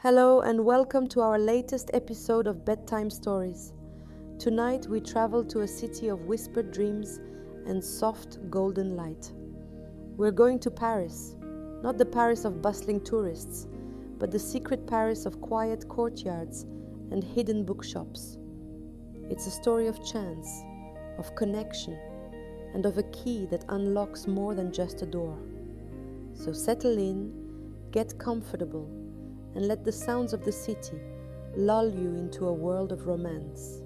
Hello and welcome to our latest episode of Bedtime Stories. Tonight we travel to a city of whispered dreams and soft golden light. We're going to Paris, not the Paris of bustling tourists, but the secret Paris of quiet courtyards and hidden bookshops. It's a story of chance, of connection, and of a key that unlocks more than just a door. So settle in, get comfortable, and let the sounds of the city lull you into a world of romance.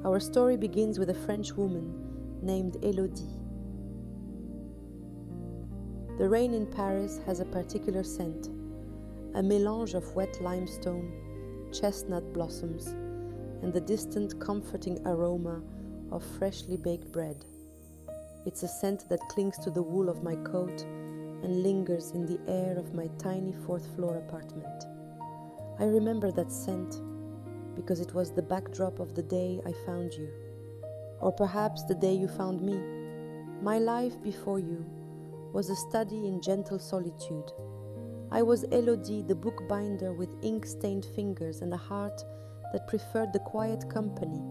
Our story begins with a French woman named Elodie. The rain in Paris has a particular scent, a mélange of wet limestone, chestnut blossoms, and the distant comforting aroma of freshly baked bread. It's a scent that clings to the wool of my coat and lingers in the air of my tiny fourth-floor apartment. I remember that scent because it was the backdrop of the day I found you, or perhaps the day you found me. My life before you was a study in gentle solitude. I was Elodie, the bookbinder with ink-stained fingers and a heart that preferred the quiet company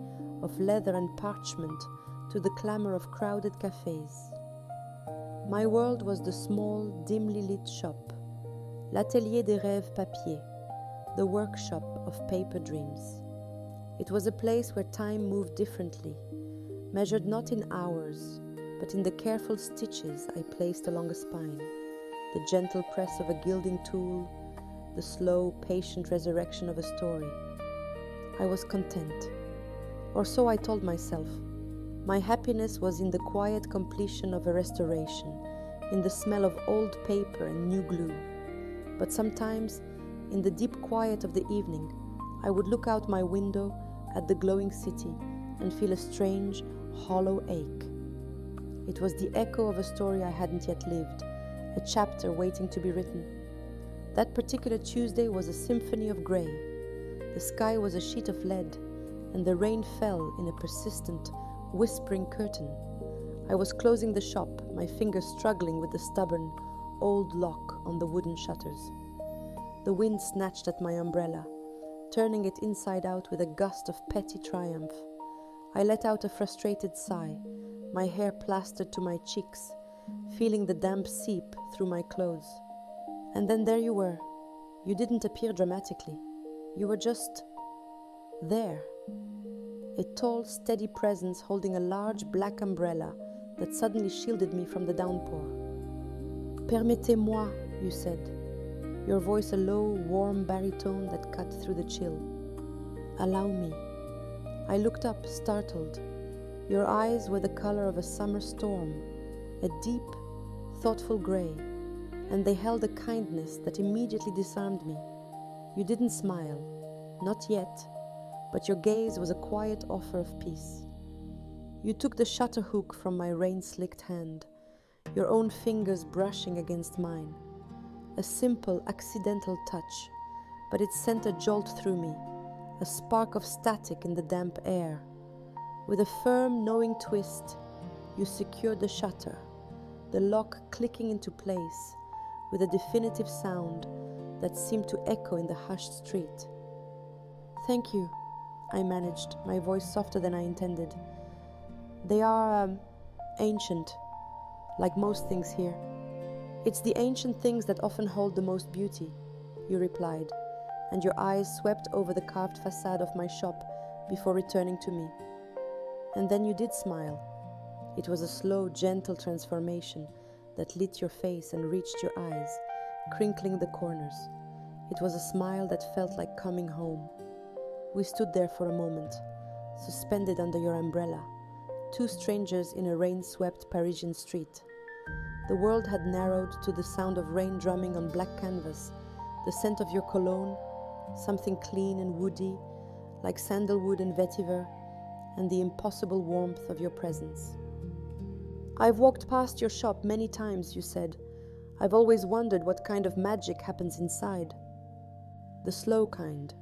of leather and parchment to the clamor of crowded cafes. My world was the small, dimly lit shop, l'atelier des rêves papier, the workshop of paper dreams. It was a place where time moved differently, measured not in hours, but in the careful stitches I placed along a spine, the gentle press of a gilding tool, the slow, patient resurrection of a story. I was content, or so I told myself. My happiness was in the quiet completion of a restoration, in the smell of old paper and new glue. But sometimes, in the deep quiet of the evening, I would look out my window at the glowing city and feel a strange, hollow ache. It was the echo of a story I hadn't yet lived, a chapter waiting to be written. That particular Tuesday was a symphony of grey. The sky was a sheet of lead, and the rain fell in a persistent, whispering curtain. I was closing the shop, my fingers struggling with the stubborn, old lock on the wooden shutters. The wind snatched at my umbrella, turning it inside out with a gust of petty triumph. I let out a frustrated sigh, my hair plastered to my cheeks, feeling the damp seep through my clothes. And then there you were. You didn't appear dramatically. You were just there. A tall, steady presence holding a large black umbrella that suddenly shielded me from the downpour. Permettez-moi, you said, your voice a low, warm baritone that cut through the chill. Allow me. I looked up, startled. Your eyes were the color of a summer storm, a deep, thoughtful gray, and they held a kindness that immediately disarmed me. You didn't smile, not yet, but your gaze was a quiet offer of peace. You took the shutter hook from my rain-slicked hand, your own fingers brushing against mine. A simple, accidental touch, but it sent a jolt through me, a spark of static in the damp air. With a firm, knowing twist, you secured the shutter, the lock clicking into place with a definitive sound that seemed to echo in the hushed street. Thank you, I managed, my voice softer than I intended. They are ancient, like most things here. It's the ancient things that often hold the most beauty, you replied, and your eyes swept over the carved facade of my shop before returning to me. And then you did smile. It was a slow, gentle transformation that lit your face and reached your eyes, crinkling the corners. It was a smile that felt like coming home. We stood there for a moment, suspended under your umbrella, two strangers in a rain-swept Parisian street. The world had narrowed to the sound of rain drumming on black canvas, the scent of your cologne, something clean and woody, like sandalwood and vetiver, and the impossible warmth of your presence. I've walked past your shop many times, you said. I've always wondered what kind of magic happens inside. The slow kind,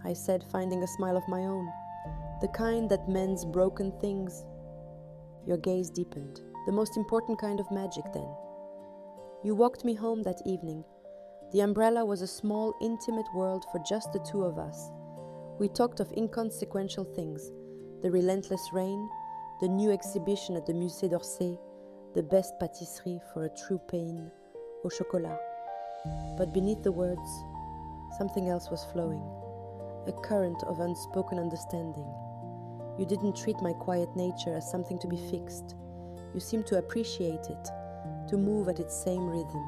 I said, finding a smile of my own. The kind that mends broken things. Your gaze deepened. The most important kind of magic, then. You walked me home that evening. The umbrella was a small, intimate world for just the two of us. We talked of inconsequential things, the relentless rain, the new exhibition at the Musée d'Orsay, the best pâtisserie for a true pain au chocolat. But beneath the words, something else was flowing, a current of unspoken understanding. You didn't treat my quiet nature as something to be fixed. You seemed to appreciate it, to move at its same rhythm.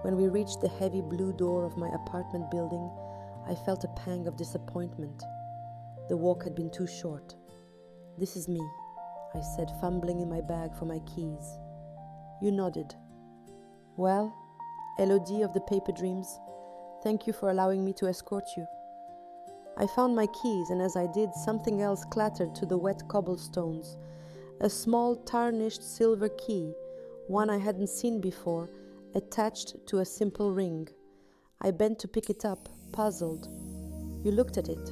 When we reached the heavy blue door of my apartment building, I felt a pang of disappointment. The walk had been too short. "This is me," I said, fumbling in my bag for my keys. You nodded. "Well, Elodie of the Paper Dreams, thank you for allowing me to escort you." I found my keys, and as I did, something else clattered to the wet cobblestones. A small, tarnished silver key, one I hadn't seen before, attached to a simple ring. I bent to pick it up, puzzled. You looked at it,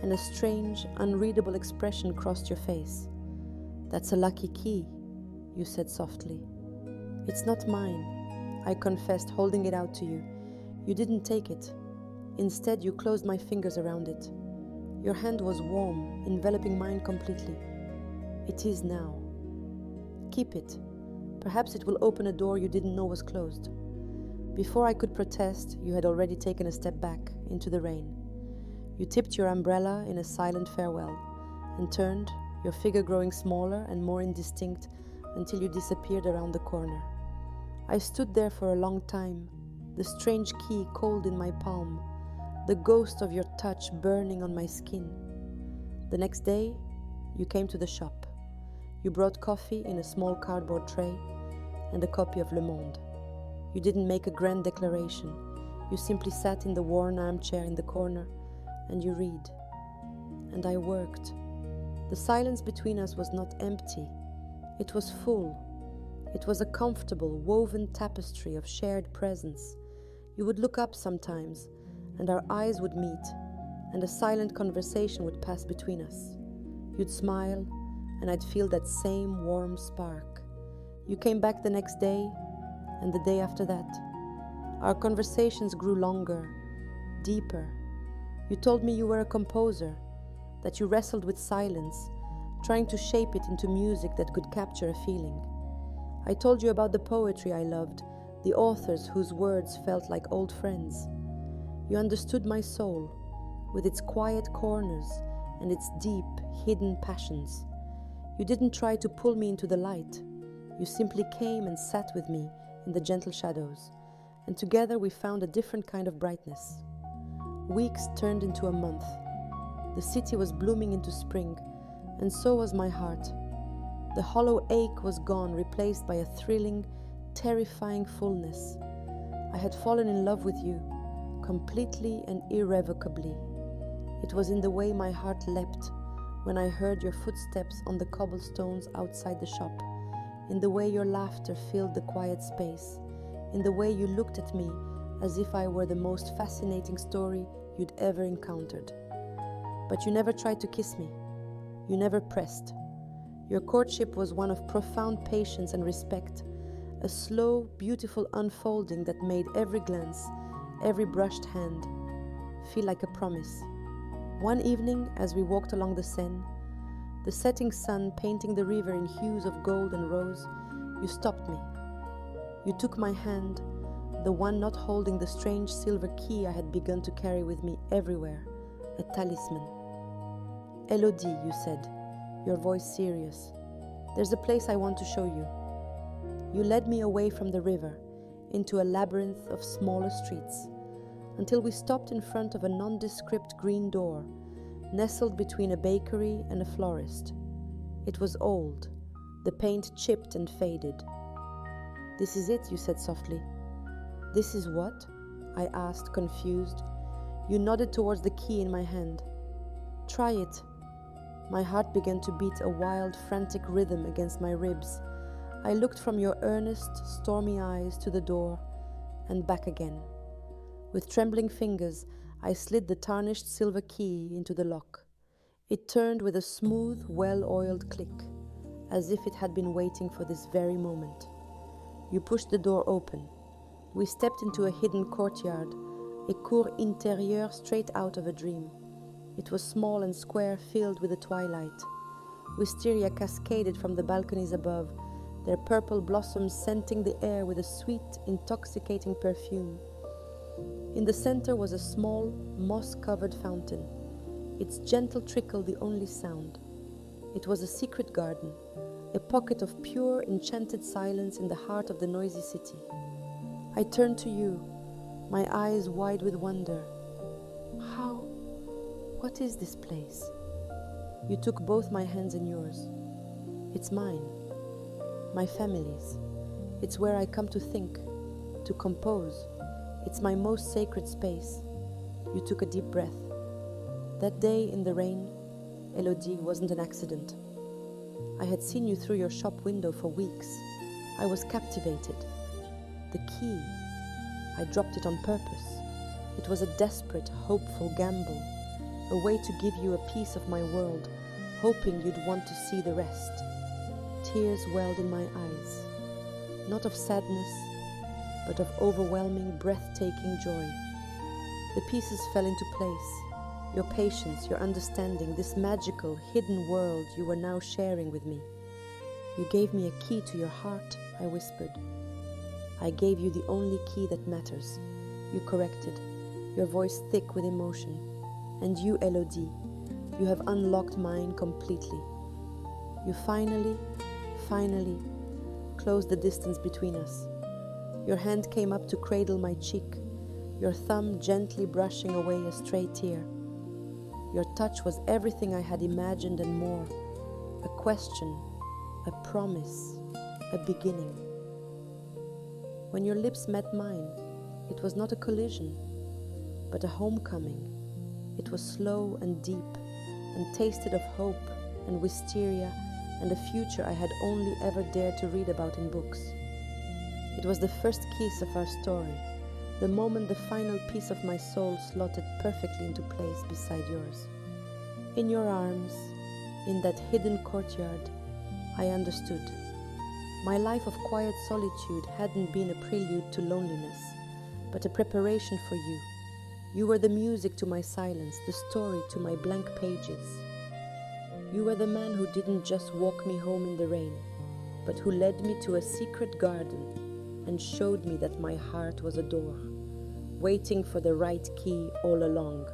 and a strange, unreadable expression crossed your face. "That's a lucky key," you said softly. "It's not mine," I confessed, holding it out to you. You didn't take it. Instead, you closed my fingers around it. Your hand was warm, enveloping mine completely. "It is now. Keep it. Perhaps it will open a door you didn't know was closed." Before I could protest, you had already taken a step back into the rain. You tipped your umbrella in a silent farewell and turned, your figure growing smaller and more indistinct until you disappeared around the corner. I stood there for a long time, the strange key cold in my palm, the ghost of your touch burning on my skin. The next day, you came to the shop. You brought coffee in a small cardboard tray and a copy of Le Monde. You didn't make a grand declaration. You simply sat in the worn armchair in the corner and you read. And I worked. The silence between us was not empty. It was full. It was a comfortable, woven tapestry of shared presence. You would look up sometimes, and our eyes would meet, and a silent conversation would pass between us. You'd smile, and I'd feel that same warm spark. You came back the next day, and the day after that. Our conversations grew longer, deeper. You told me you were a composer, that you wrestled with silence, trying to shape it into music that could capture a feeling. I told you about the poetry I loved, the authors whose words felt like old friends. You understood my soul, with its quiet corners and its deep, hidden passions. You didn't try to pull me into the light. You simply came and sat with me in the gentle shadows, and together we found a different kind of brightness. Weeks turned into a month. The city was blooming into spring, and so was my heart. The hollow ache was gone, replaced by a thrilling, terrifying fullness. I had fallen in love with you, completely and irrevocably. It was in the way my heart leapt when I heard your footsteps on the cobblestones outside the shop, in the way your laughter filled the quiet space, in the way you looked at me as if I were the most fascinating story you'd ever encountered. But you never tried to kiss me. You never pressed. Your courtship was one of profound patience and respect, a slow, beautiful unfolding that made every glance, every brushed hand, feel like a promise. One evening, as we walked along the Seine, the setting sun painting the river in hues of gold and rose, you stopped me. You took my hand, the one not holding the strange silver key I had begun to carry with me everywhere, a talisman. "Elodie," you said, your voice serious, "there's a place I want to show you." You led me away from the river, into a labyrinth of smaller streets, until we stopped in front of a nondescript green door, nestled between a bakery and a florist. It was old, the paint chipped and faded. "This is it," you said softly. "This is what?" I asked, confused. You nodded towards the key in my hand. "Try it." My heart began to beat a wild, frantic rhythm against my ribs. I looked from your earnest, stormy eyes to the door and back again. With trembling fingers, I slid the tarnished silver key into the lock. It turned with a smooth, well-oiled click, as if it had been waiting for this very moment. You pushed the door open. We stepped into a hidden courtyard, a cour intérieure straight out of a dream. It was small and square, filled with the twilight. Wisteria cascaded from the balconies above, their purple blossoms scenting the air with a sweet, intoxicating perfume. In the center was a small, moss-covered fountain, its gentle trickle the only sound. It was a secret garden, a pocket of pure, enchanted silence in the heart of the noisy city. I turned to you, my eyes wide with wonder. What is this place? You took both my hands in yours. It's mine, my family's. It's where I come to think, to compose. It's my most sacred space. You took a deep breath. That day in the rain, Elodie, wasn't an accident. I had seen you through your shop window for weeks. I was captivated. The key, I dropped it on purpose. It was a desperate, hopeful gamble, a way to give you a piece of my world, hoping you'd want to see the rest. Tears welled in my eyes, not of sadness, but of overwhelming, breathtaking joy. The pieces fell into place. Your patience, your understanding, this magical, hidden world you were now sharing with me. You gave me a key to your heart, I whispered. I gave you the only key that matters. You corrected, your voice thick with emotion. And you, Elodie, you have unlocked mine completely. You finally closed the distance between us. Your hand came up to cradle my cheek, your thumb gently brushing away a stray tear. Your touch was everything I had imagined and more. A question, a promise, a beginning. When your lips met mine, it was not a collision, but a homecoming. It was slow and deep, and tasted of hope and wisteria and a future I had only ever dared to read about in books. It was the first kiss of our story, the moment the final piece of my soul slotted perfectly into place beside yours. In your arms, in that hidden courtyard, I understood. My life of quiet solitude hadn't been a prelude to loneliness, but a preparation for you. You were the music to my silence, the story to my blank pages. You were the man who didn't just walk me home in the rain, but who led me to a secret garden and showed me that my heart was a door, waiting for the right key all along.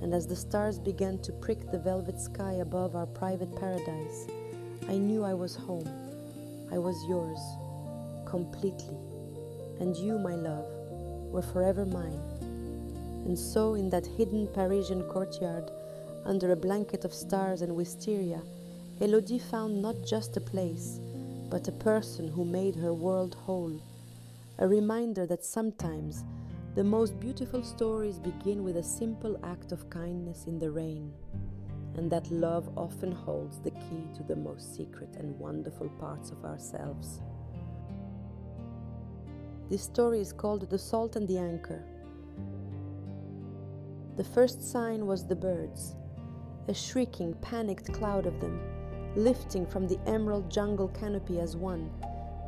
And as the stars began to prick the velvet sky above our private paradise, I knew I was home. I was yours, completely. And you, my love, were forever mine. And so, in that hidden Parisian courtyard, under a blanket of stars and wisteria, Elodie found not just a place, but a person who made her world whole. A reminder that sometimes the most beautiful stories begin with a simple act of kindness in the rain, and that love often holds the key to the most secret and wonderful parts of ourselves. This story is called The Salt and the Anchor. The first sign was the birds, a shrieking, panicked cloud of them, lifting from the emerald jungle canopy as one,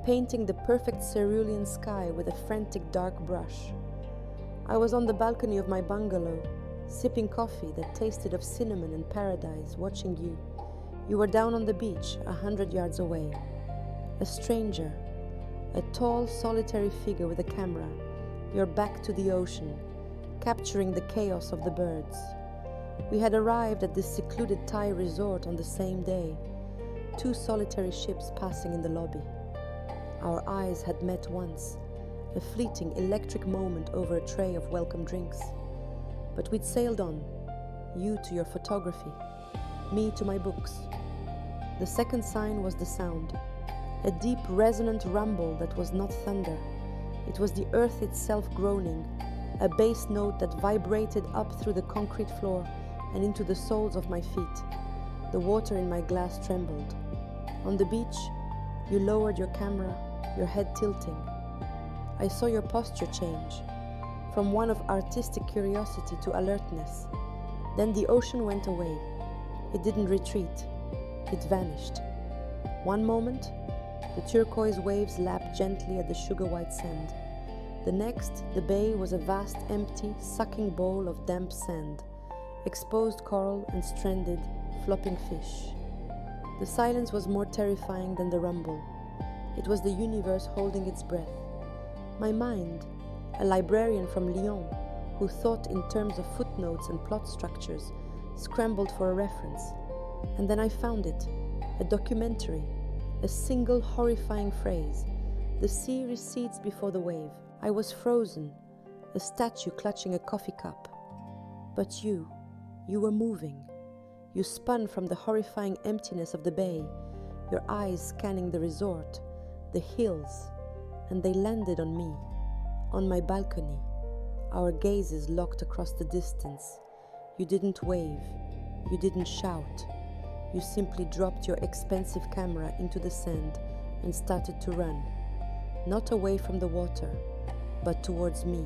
painting the perfect cerulean sky with a frantic dark brush. I was on the balcony of my bungalow, sipping coffee that tasted of cinnamon and paradise, watching you. You were down on the beach, 100 yards away. A stranger, a tall, solitary figure with a camera, your back to the ocean, capturing the chaos of the birds. We had arrived at this secluded Thai resort on the same day, 2 solitary ships passing in the lobby. Our eyes had met once, a fleeting electric moment over a tray of welcome drinks. But we'd sailed on, you to your photography, me to my books. The second sign was the sound, a deep resonant rumble that was not thunder. It was the earth itself groaning, a bass note that vibrated up through the concrete floor and into the soles of my feet. The water in my glass trembled. On the beach, you lowered your camera, your head tilting. I saw your posture change, from one of artistic curiosity to alertness. Then the ocean went away. It didn't retreat. It vanished. One moment, the turquoise waves lapped gently at the sugar-white sand. The next, the bay was a vast, empty, sucking bowl of damp sand, exposed coral and stranded, flopping fish. The silence was more terrifying than the rumble. It was the universe holding its breath. My mind, a librarian from Lyon who thought in terms of footnotes and plot structures, scrambled for a reference. And then I found it, a documentary, a single horrifying phrase. The sea recedes before the wave. I was frozen, a statue clutching a coffee cup. But you were moving. You spun from the horrifying emptiness of the bay, your eyes scanning the resort, the hills, and they landed on me, on my balcony, our gazes locked across the distance. You didn't wave, you didn't shout. You simply dropped your expensive camera into the sand and started to run, not away from the water, but towards me.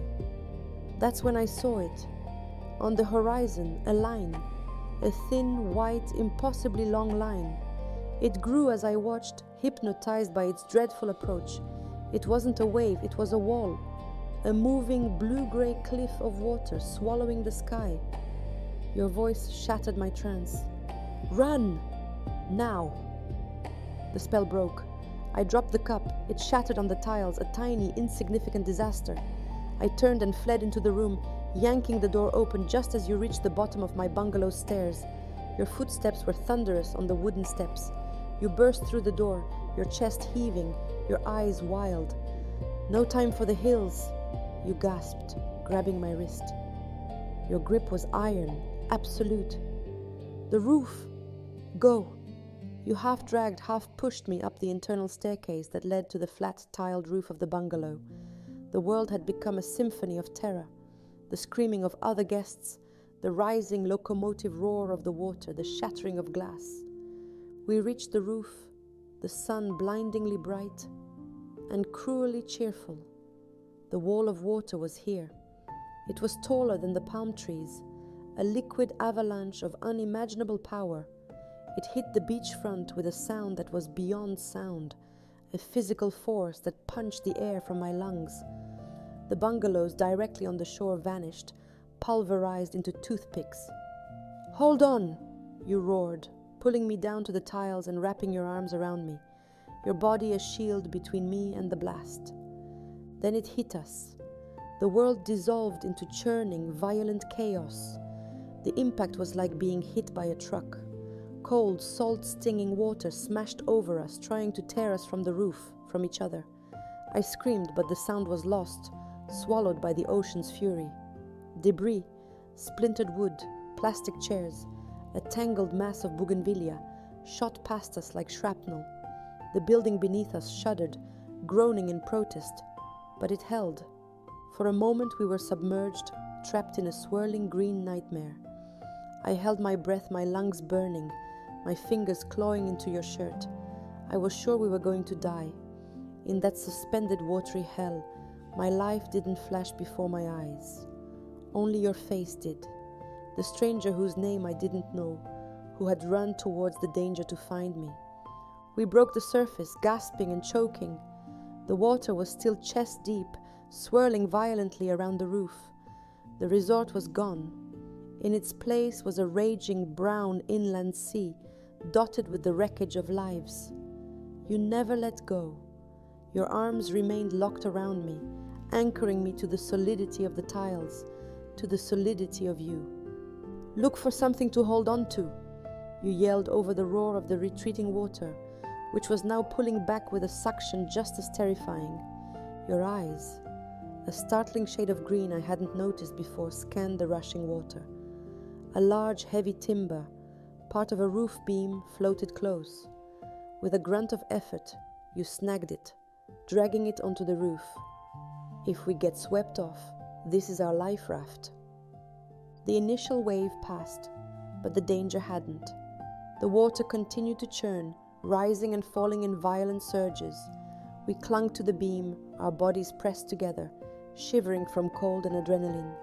That's when I saw it. On the horizon, a line, a thin, white, impossibly long line. It grew as I watched, hypnotized by its dreadful approach. It wasn't a wave, it was a wall, a moving blue-gray cliff of water swallowing the sky. Your voice shattered my trance. Run! Now! The spell broke. I dropped the cup. It shattered on the tiles, a tiny, insignificant disaster. I turned and fled into the room, yanking the door open just as you reached the bottom of my bungalow's stairs. Your footsteps were thunderous on the wooden steps. You burst through the door, your chest heaving, your eyes wild. No time for the hills, you gasped, grabbing my wrist. Your grip was iron, absolute. The roof! Go! You half dragged, half pushed me up the internal staircase that led to the flat, tiled roof of the bungalow. The world had become a symphony of terror. The screaming of other guests, the rising locomotive roar of the water, the shattering of glass. We reached the roof, the sun blindingly bright and cruelly cheerful. The wall of water was here. It was taller than the palm trees, a liquid avalanche of unimaginable power. It hit the beachfront with a sound that was beyond sound, a physical force that punched the air from my lungs. The bungalows directly on the shore vanished, pulverized into toothpicks. Hold on, you roared, pulling me down to the tiles and wrapping your arms around me, your body a shield between me and the blast. Then it hit us. The world dissolved into churning, violent chaos. The impact was like being hit by a truck. Cold, salt-stinging water smashed over us, trying to tear us from the roof, from each other. I screamed, but the sound was lost, swallowed by the ocean's fury. Debris, splintered wood, plastic chairs, a tangled mass of bougainvillea, shot past us like shrapnel. The building beneath us shuddered, groaning in protest, but it held. For a moment we were submerged, trapped in a swirling green nightmare. I held my breath, my lungs burning, my fingers clawing into your shirt. I was sure we were going to die. In that suspended watery hell, my life didn't flash before my eyes. Only your face did. The stranger whose name I didn't know, who had run towards the danger to find me. We broke the surface, gasping and choking. The water was still chest deep, swirling violently around the roof. The resort was gone. In its place was a raging brown inland sea, dotted with the wreckage of lives. You never let go. Your arms remained locked around me, anchoring me to the solidity of the tiles, to the solidity of you. Look for something to hold on to, you yelled over the roar of the retreating water, which was now pulling back with a suction just as terrifying. Your eyes, a startling shade of green I hadn't noticed before, scanned the rushing water. A large, heavy timber, part of a roof beam, floated close. With a grunt of effort, you snagged it, dragging it onto the roof. If we get swept off, this is our life raft. The initial wave passed, but the danger hadn't. The water continued to churn, rising and falling in violent surges. We clung to the beam, our bodies pressed together, shivering from cold and adrenaline.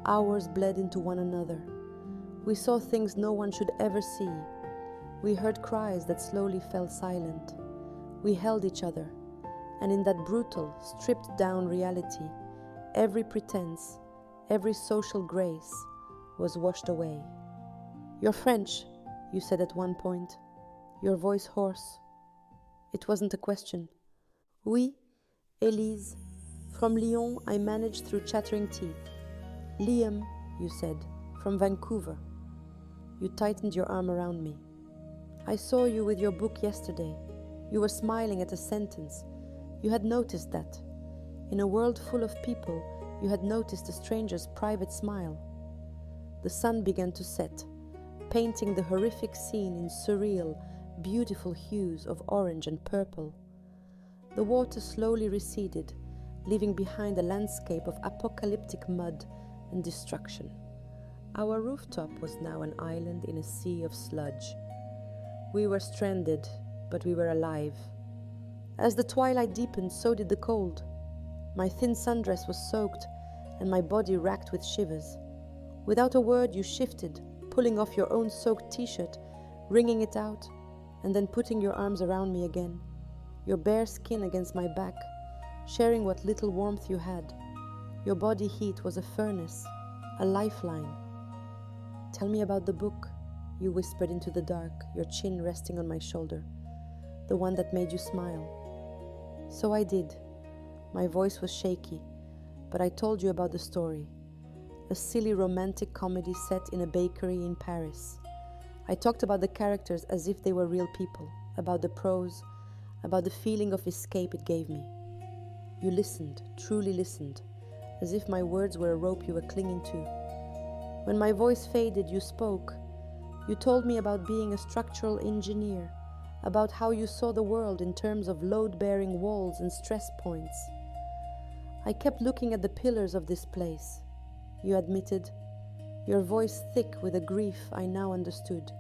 Hours bled into one another. We saw things no one should ever see. We heard cries that slowly fell silent. We held each other, And in that brutal, stripped-down reality, every pretense, every social grace was washed away. "You're French," you said at one point, your voice hoarse. It wasn't a question. "Oui, Élise. From Lyon, I managed through chattering teeth." "Liam," you said, "from Vancouver." You tightened your arm around me. "I saw you with your book yesterday. You were smiling at a sentence. You had noticed that. In a world full of people, you had noticed a stranger's private smile." The sun began to set, painting the horrific scene in surreal, beautiful hues of orange and purple. The water slowly receded, leaving behind a landscape of apocalyptic mud and destruction. Our rooftop was now an island in a sea of sludge. We were stranded, but we were alive. As the twilight deepened, so did the cold. My thin sundress was soaked, and my body racked with shivers. Without a word, you shifted, pulling off your own soaked t-shirt, wringing it out, and then putting your arms around me again, your bare skin against my back, sharing what little warmth you had. Your body heat was a furnace, a lifeline. "Tell me about the book," you whispered into the dark, your chin resting on my shoulder, the one that made you smile. So I did. My voice was shaky, but I told you about the story. A silly romantic comedy set in a bakery in Paris. I talked about the characters as if they were real people, about the prose, about the feeling of escape it gave me. You listened, truly listened, as if my words were a rope you were clinging to. When my voice faded, you spoke. You told me about being a structural engineer, about how you saw the world in terms of load-bearing walls and stress points. "I kept looking at the pillars of this place," you admitted, your voice thick with a grief I now understood.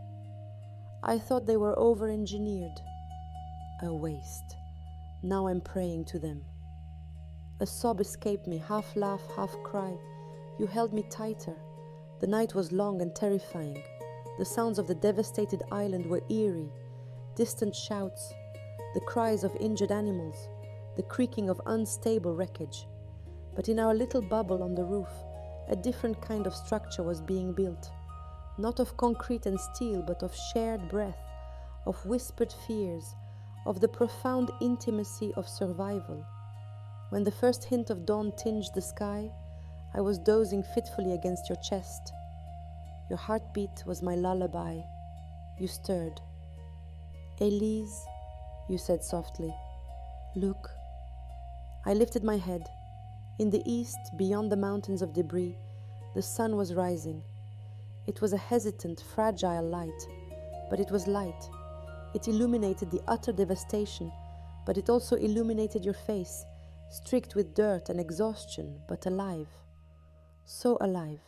"I thought they were over-engineered. A waste. Now I'm praying to them." A sob escaped me, half laugh, half cry. You held me tighter. The night was long and terrifying. The sounds of the devastated island were eerie. Distant shouts, the cries of injured animals, the creaking of unstable wreckage. But in our little bubble on the roof, a different kind of structure was being built. Not of concrete and steel, but of shared breath, of whispered fears, of the profound intimacy of survival. When the first hint of dawn tinged the sky, I was dozing fitfully against your chest. Your heartbeat was my lullaby. You stirred. "Élise," you said softly, "look." I lifted my head. In the east, beyond the mountains of debris, the sun was rising. It was a hesitant, fragile light, but it was light. It illuminated the utter devastation, but it also illuminated your face, streaked with dirt and exhaustion, but alive. So alive.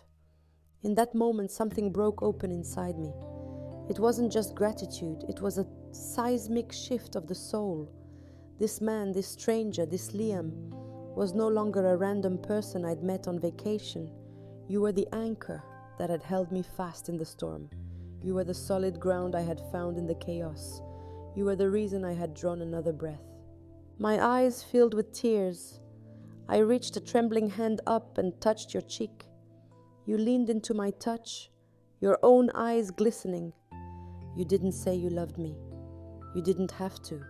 In that moment, something broke open inside me. It wasn't just gratitude, it was a seismic shift of the soul. This man, this stranger, this Liam, was no longer a random person I'd met on vacation. You were the anchor that had held me fast in the storm. You were the solid ground I had found in the chaos. You were the reason I had drawn another breath. My eyes filled with tears. I reached a trembling hand up and touched your cheek. You leaned into my touch, your own eyes glistening. You didn't say you loved me. You didn't have to.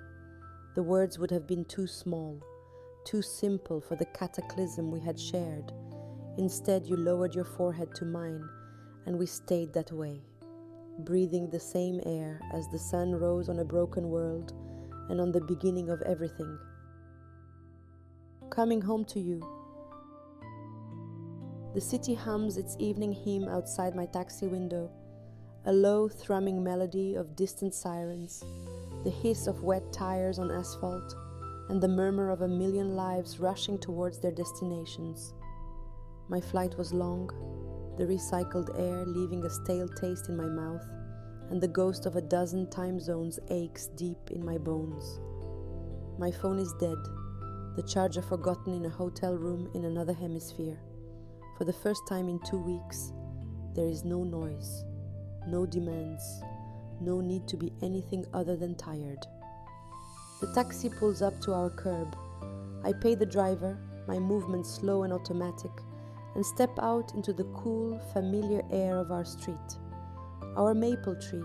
The words would have been too small, too simple for the cataclysm we had shared. Instead, you lowered your forehead to mine, and we stayed that way, breathing the same air as the sun rose on a broken world and on the beginning of everything. Coming home to you. The city hums its evening hymn outside my taxi window, a low thrumming melody of distant sirens, the hiss of wet tires on asphalt, and the murmur of a million lives rushing towards their destinations. My flight was long, the recycled air leaving a stale taste in my mouth, and the ghost of a dozen time zones aches deep in my bones. My phone is dead, the charger forgotten in a hotel room in another hemisphere. For the first time in 2 weeks, there is no noise, no demands, no need to be anything other than tired. The taxi pulls up to our curb, I pay the driver, my movements slow and automatic, and step out into the cool, familiar air of our street. Our maple tree,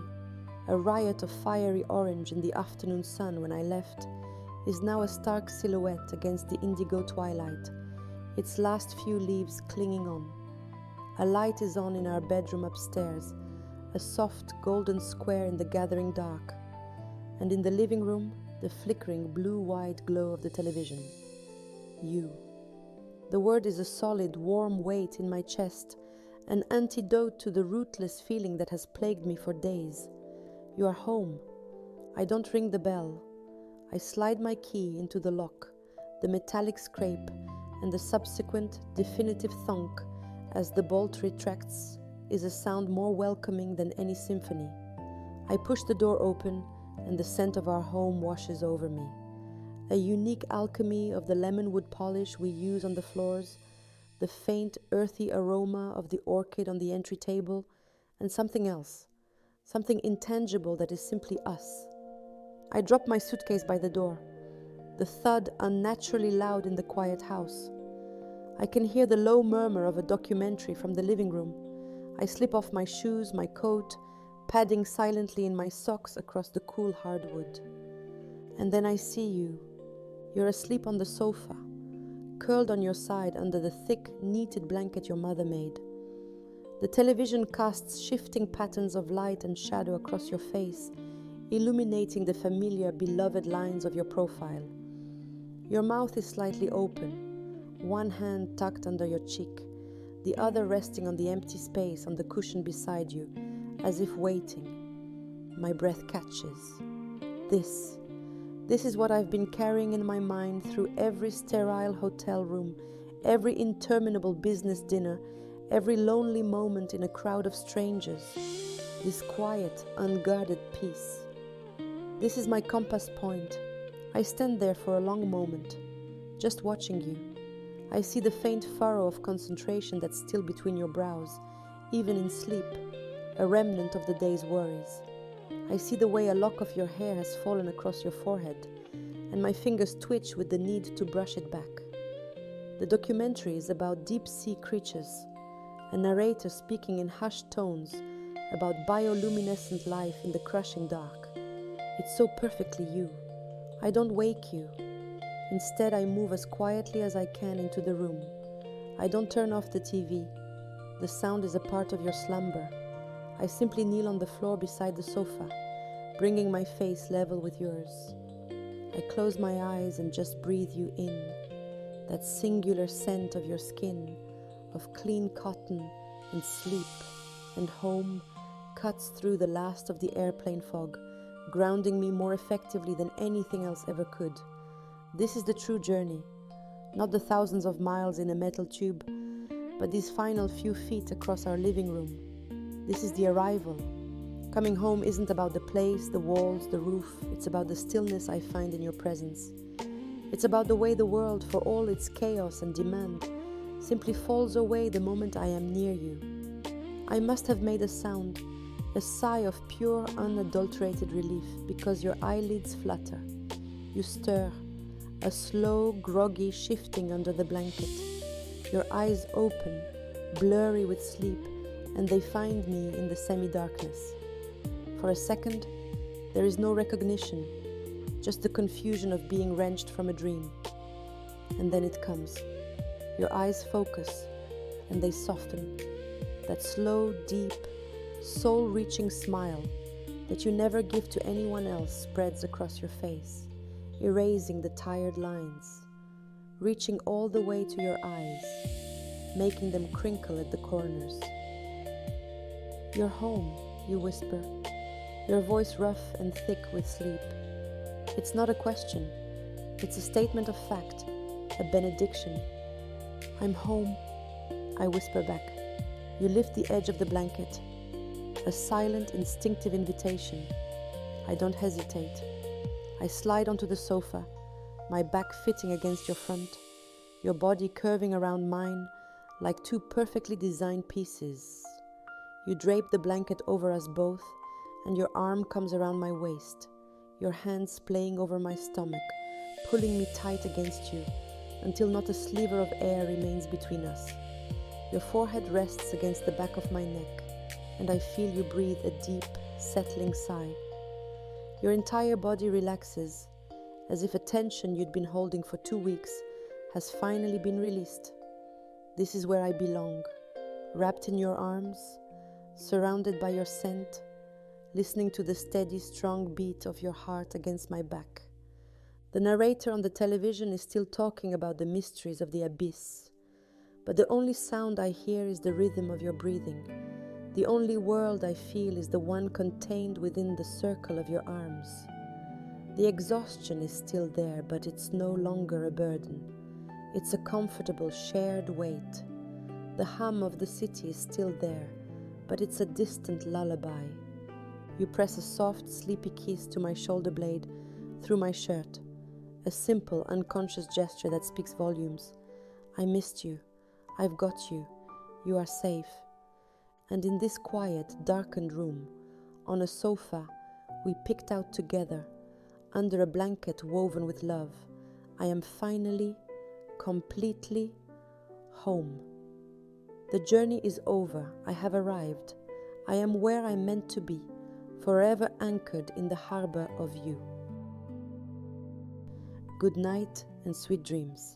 a riot of fiery orange in the afternoon sun when I left, is now a stark silhouette against the indigo twilight, its last few leaves clinging on. A light is on in our bedroom upstairs, a soft golden square in the gathering dark, and in the living room, the flickering blue-white glow of the television. You. The word is a solid, warm weight in my chest, an antidote to the rootless feeling that has plagued me for days. You are home. I don't ring the bell. I slide my key into the lock, the metallic scrape, and the subsequent definitive thunk as the bolt retracts is a sound more welcoming than any symphony. I push the door open, and the scent of our home washes over me. A unique alchemy of the lemon wood polish we use on the floors, the faint earthy aroma of the orchid on the entry table, and something else, something intangible that is simply us. I drop my suitcase by the door, the thud unnaturally loud in the quiet house. I can hear the low murmur of a documentary from the living room. I slip off my shoes, my coat, padding silently in my socks across the cool hardwood. And then I see you. You're asleep on the sofa, curled on your side under the thick, knitted blanket your mother made. The television casts shifting patterns of light and shadow across your face, illuminating the familiar, beloved lines of your profile. Your mouth is slightly open, one hand tucked under your cheek, the other resting on the empty space on the cushion beside you, as if waiting. My breath catches. This is what I've been carrying in my mind through every sterile hotel room, every interminable business dinner, every lonely moment in a crowd of strangers. This quiet, unguarded peace. This is my compass point. I stand there for a long moment, just watching you. I see the faint furrow of concentration that's still between your brows, even in sleep, a remnant of the day's worries. I see the way a lock of your hair has fallen across your forehead, and my fingers twitch with the need to brush it back. The documentary is about deep-sea creatures, a narrator speaking in hushed tones about bioluminescent life in the crushing dark. It's so perfectly you. I don't wake you. Instead, I move as quietly as I can into the room. I don't turn off the TV. The sound is a part of your slumber. I simply kneel on the floor beside the sofa, bringing my face level with yours. I close my eyes and just breathe you in, that singular scent of your skin, of clean cotton and sleep and home cuts through the last of the airplane fog, grounding me more effectively than anything else ever could. This is the true journey, not the thousands of miles in a metal tube, but these final few feet across our living room. This is the arrival. Coming home isn't about the place, the walls, the roof. It's about the stillness I find in your presence. It's about the way the world, for all its chaos and demand, simply falls away the moment I am near you. I must have made a sound, a sigh of pure, unadulterated relief, because your eyelids flutter. You stir, a slow, groggy shifting under the blanket. Your eyes open, blurry with sleep, and they find me in the semi-darkness. For a second, there is no recognition, just the confusion of being wrenched from a dream. And then it comes. Your eyes focus, and they soften. That slow, deep, soul-reaching smile that you never give to anyone else spreads across your face, erasing the tired lines, reaching all the way to your eyes, making them crinkle at the corners. "You're home," you whisper, your voice rough and thick with sleep. It's not a question, it's a statement of fact, a benediction. "I'm home," I whisper back. You lift the edge of the blanket, a silent, instinctive invitation. I don't hesitate. I slide onto the sofa, my back fitting against your front, your body curving around mine like two perfectly designed pieces. You drape the blanket over us both, and your arm comes around my waist, your hands playing over my stomach, pulling me tight against you, until not a sliver of air remains between us. Your forehead rests against the back of my neck, and I feel you breathe a deep, settling sigh. Your entire body relaxes, as if a tension you'd been holding for 2 weeks has finally been released. This is where I belong, wrapped in your arms, surrounded by your scent, listening to the steady, strong beat of your heart against my back. The narrator on the television is still talking about the mysteries of the abyss, but the only sound I hear is the rhythm of your breathing. The only world I feel is the one contained within the circle of your arms. The exhaustion is still there, but it's no longer a burden. It's a comfortable, shared weight. The hum of the city is still there, but it's a distant lullaby. You press a soft, sleepy kiss to my shoulder blade through my shirt, a simple, unconscious gesture that speaks volumes. I missed you. I've got you. You are safe. And in this quiet, darkened room, on a sofa we picked out together, under a blanket woven with love, I am finally, completely home. The journey is over. I have arrived. I am where I'm meant to be, forever anchored in the harbor of you. Good night and sweet dreams.